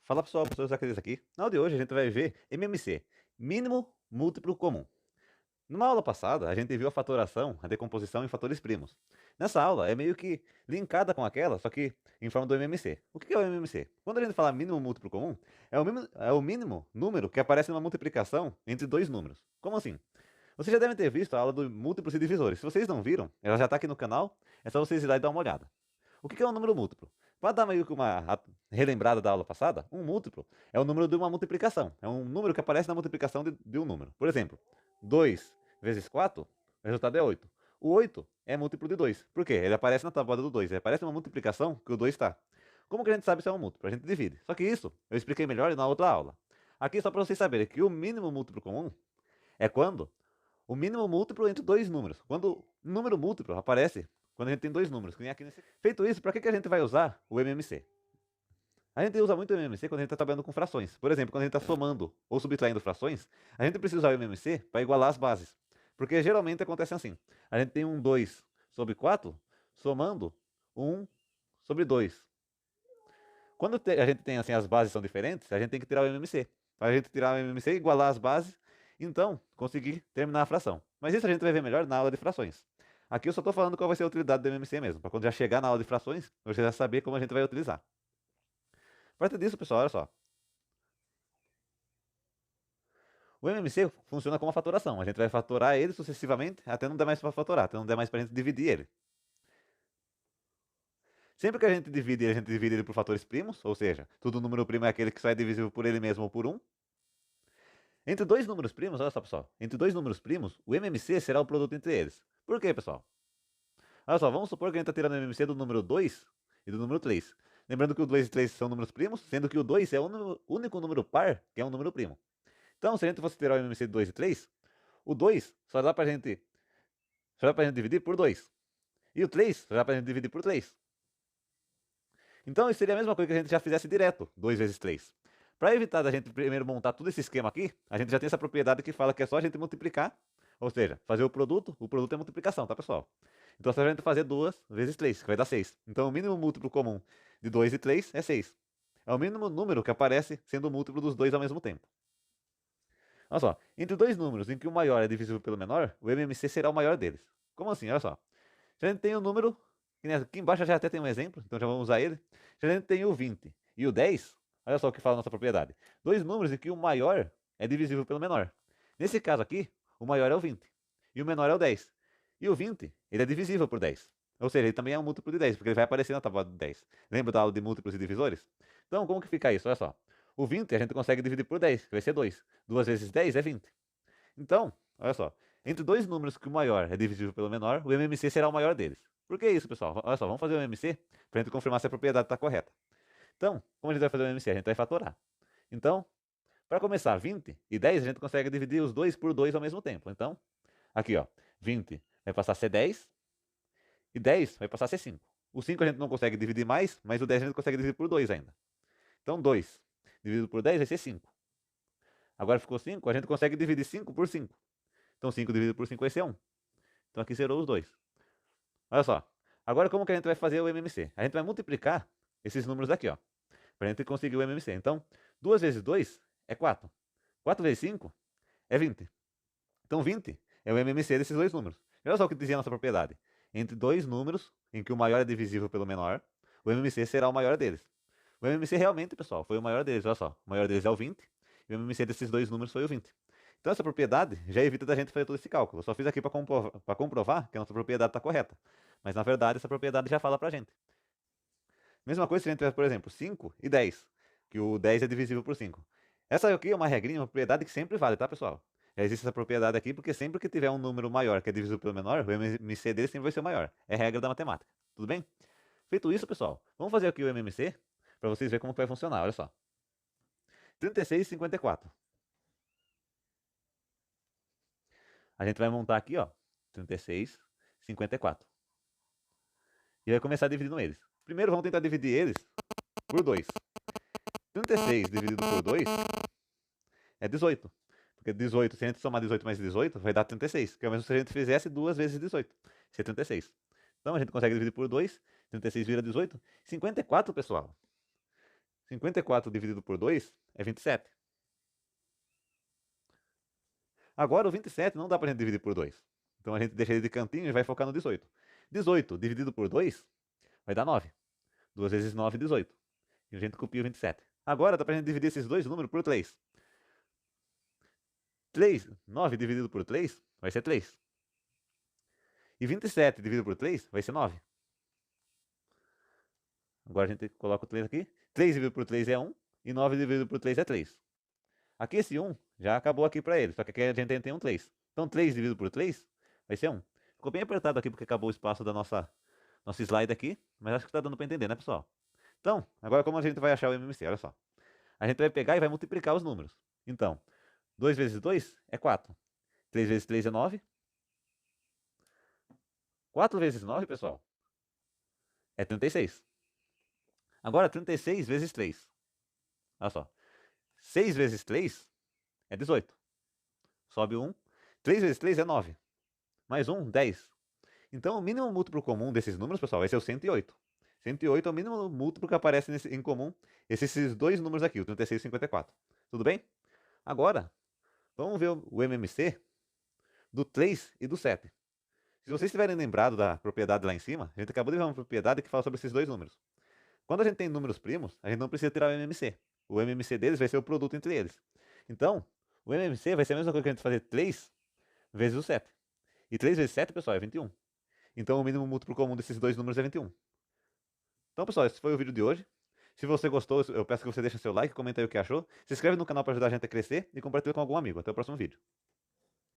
Fala pessoal, professor Zacarias aqui. Na aula de hoje a gente vai ver MMC, mínimo múltiplo comum. Numa aula passada, a gente viu a fatoração, a decomposição em fatores primos. Nessa aula é meio que linkada com aquela, só que em forma do MMC. O que é o MMC? Quando a gente fala mínimo múltiplo comum, é o mínimo número que aparece numa multiplicação entre dois números. Como assim? Vocês já devem ter visto a aula dos múltiplos e divisores. Se vocês não viram, ela já está aqui no canal, é só vocês ir lá e dar uma olhada. O que é um número múltiplo? Para dar meio que uma relembrada da aula passada, um múltiplo é o número de uma multiplicação. É um número que aparece na multiplicação de um número. Por exemplo, 2 vezes 4, o resultado é 8. O 8 é múltiplo de 2. Por quê? Ele aparece na tabuada do 2. Ele aparece numa multiplicação que o 2 está. Como que a gente sabe se é um múltiplo? A gente divide. Só que isso eu expliquei melhor na outra aula. Aqui só para vocês saberem que o mínimo múltiplo comum é quando o mínimo múltiplo entre dois números. Quando o número múltiplo aparece quando a gente tem dois números, que nem aqui nesse. Feito isso, para que a gente vai usar o MMC? A gente usa muito o MMC quando a gente está trabalhando com frações. Por exemplo, quando a gente está somando ou subtraindo frações, a gente precisa usar o MMC para igualar as bases. Porque geralmente acontece assim. A gente tem um 2 sobre 4 somando um sobre 2. Quando a gente tem assim, as bases são diferentes, a gente tem que tirar o MMC. Para a gente tirar o MMC, igualar as bases, então conseguir terminar a fração. Mas isso a gente vai ver melhor na aula de frações. Aqui eu só estou falando qual vai ser a utilidade do MMC mesmo, para quando já chegar na aula de frações, você já saber como a gente vai utilizar. A partir disso, pessoal, olha só. O MMC funciona como uma fatoração. A gente vai fatorar ele sucessivamente até não der mais para fatorar, até não der mais para a gente dividir ele. Sempre que a gente divide ele por fatores primos, ou seja, todo número primo é aquele que só é divisível por ele mesmo ou por um. Entre dois números primos, olha só pessoal, entre dois números primos, o MMC será o produto entre eles. Por quê, pessoal? Olha só, vamos supor que a gente está tirando o MMC do número 2 e do número 3. Lembrando que o 2 e 3 são números primos, sendo que o 2 é o único número par que é um número primo. Então, se a gente fosse tirar o MMC de 2 e 3, o 2 só dá pra gente dividir por 2. E o 3 só dá pra gente dividir por 3. Então, isso seria a mesma coisa que a gente já fizesse direto, 2 vezes 3. Para evitar da gente primeiro montar todo esse esquema aqui, a gente já tem essa propriedade que fala que é só a gente multiplicar, ou seja, fazer o produto é multiplicação, tá pessoal? Então é só a gente fazer 2 vezes 3, que vai dar 6. Então o mínimo múltiplo comum de 2 e 3 é 6. É o mínimo número que aparece sendo o múltiplo dos dois ao mesmo tempo. Olha só, entre dois números em que o maior é divisível pelo menor, o MMC será o maior deles. Como assim? Olha só. Se a gente tem o número, aqui embaixo já até tem um exemplo, então já vamos usar ele. Se a gente tem o 20 e o 10, olha só o que fala a nossa propriedade. Dois números em que o maior é divisível pelo menor. Nesse caso aqui, o maior é o 20 e o menor é o 10. E o 20, ele é divisível por 10. Ou seja, ele também é um múltiplo de 10, porque ele vai aparecer na tábua de 10. Lembra da aula de múltiplos e divisores? Então, como que fica isso? Olha só. O 20 a gente consegue dividir por 10, que vai ser 2. 2 vezes 10 é 20. Então, olha só. Entre dois números que o maior é divisível pelo menor, o MMC será o maior deles. Por que isso, pessoal? Olha só, vamos fazer o MMC para a gente confirmar se a propriedade está correta. Então, como a gente vai fazer o MMC? A gente vai fatorar. Então, para começar, 20 e 10 a gente consegue dividir os dois por 2 ao mesmo tempo. Então, aqui ó, 20 vai passar a ser 10 e 10 vai passar a ser 5. O 5 a gente não consegue dividir mais, mas o 10 a gente consegue dividir por 2 ainda. Então 2 dividido por 10 vai ser 5. Agora ficou 5, a gente consegue dividir 5 por 5. Então 5 dividido por 5 vai ser 1. Então aqui zerou os dois. Olha só. Agora como que a gente vai fazer o MMC? A gente vai multiplicar esses números aqui, ó. Pra gente conseguir o MMC. Então, 2 vezes 2 é 4. 4 vezes 5 é 20. Então 20 é o MMC desses dois números. E olha só o que dizia a nossa propriedade. Entre dois números em que o maior é divisível pelo menor, o MMC será o maior deles. O MMC realmente, pessoal, foi o maior deles. Olha só. O maior deles é o 20 e o MMC desses dois números foi o 20. Então essa propriedade já evita da gente fazer todo esse cálculo. Eu só fiz aqui para comprovar que a nossa propriedade está correta. Mas na verdade essa propriedade já fala para a gente. Mesma coisa se a gente tiver, por exemplo, 5 e 10, que o 10 é divisível por 5. Essa aqui é uma regrinha, uma propriedade que sempre vale, tá, pessoal? Já existe essa propriedade aqui porque sempre que tiver um número maior que é divisível pelo menor, o MMC dele sempre vai ser maior. É regra da matemática. Tudo bem? Feito isso, pessoal, vamos fazer aqui o MMC para vocês verem como que vai funcionar. Olha só. 36 e 54. A gente vai montar aqui, ó, 36, 54. E vai começar dividindo eles. Primeiro vamos tentar dividir eles por 2. 36 dividido por 2 é 18. Porque 18, se a gente somar 18 mais 18, vai dar 36. Que é o mesmo se a gente fizesse 2 vezes 18. Isso é 36. Então a gente consegue dividir por 2. 36 vira 18. 54, pessoal. 54 dividido por 2 é 27. Agora o 27 não dá pra gente dividir por 2. Então a gente deixa ele de cantinho e vai focar no 18. 18 dividido por 2 vai dar 9. 2 vezes 9, 18. E a gente copia o 27. Agora dá pra gente dividir esses dois números por 3. 9 dividido por 3 vai ser 3. E 27 dividido por 3 vai ser 9. Agora a gente coloca o 3 aqui. 3 dividido por 3 é 1. E 9 dividido por 3 é 3. Aqui esse 1 já acabou aqui para ele. Só que aqui a gente tem um 3. Então 3 dividido por 3 vai ser 1. Ficou bem apertado aqui porque acabou o espaço da nossa slide aqui. Mas acho que está dando para entender, né, pessoal? Então, agora como a gente vai achar o MMC? Olha só. A gente vai pegar e vai multiplicar os números. Então, 2 vezes 2 é 4. 3 vezes 3 é 9. 4 vezes 9, pessoal, é 36. Agora, 36 vezes 3. Olha só. 6 vezes 3 é 18. Sobe 1. 3 vezes 3 é 9. Mais 1, 10. Então, o mínimo múltiplo comum desses números, pessoal, vai ser o 108. 108 é o mínimo múltiplo que aparece em comum esses dois números aqui, o 36 e o 54. Tudo bem? Agora, vamos ver o MMC do 3 e do 7. Se vocês tiverem lembrado da propriedade lá em cima, a gente acabou de ver uma propriedade que fala sobre esses dois números. Quando a gente tem números primos, a gente não precisa tirar o MMC. O MMC deles vai ser o produto entre eles. Então, o MMC vai ser a mesma coisa que a gente fazer 3 vezes o 7. E 3 vezes 7, pessoal, é 21. Então, o mínimo múltiplo comum desses dois números é 21. Então, pessoal, esse foi o vídeo de hoje. Se você gostou, eu peço que você deixe seu like, comenta aí o que achou. Se inscreve no canal para ajudar a gente a crescer e compartilha com algum amigo. Até o próximo vídeo.